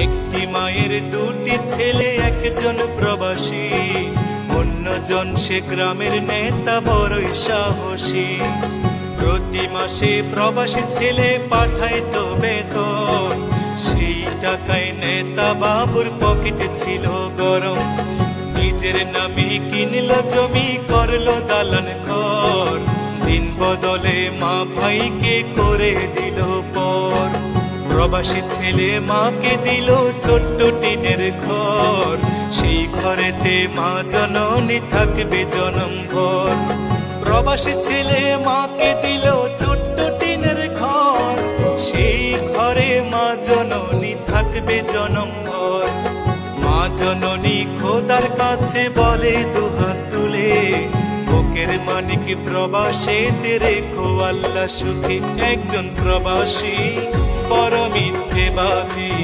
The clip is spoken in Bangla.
একটি মায়ের দুটি ছেলে, একজন প্রবাসী, অন্যজন সে গ্রামের নেতা বড়ই সাহসী। প্রতি মাসে প্রবাসী ছেলে পাঠায় তো বেতন, সেই টাকায় নেতা বাবুর পকেটে ছিল গরম। নিজের নামে কিনলো জমি, করলো দালান ঘর, দিন বদলে মা ভাইকে করে দিল পর। প্রবাসী ছেলে মাকে দিল ছোট্ট টিনের ঘর, সেই ঘরেতে মা জননী থাকবে জনম ভর। প্রবাসী ছেলে মাকে দিল ছোট্ট টিনের ঘর, সেই ঘরে মা জননী থাকবে জনম ভর। মা জননী খোদার কাছে বলে দুহাত তুলে, বুকের মানিক প্রবাসীতে রেখো আল্লাহ সুখে। একজন প্রবাসী বড় মিথ্যেবাদী,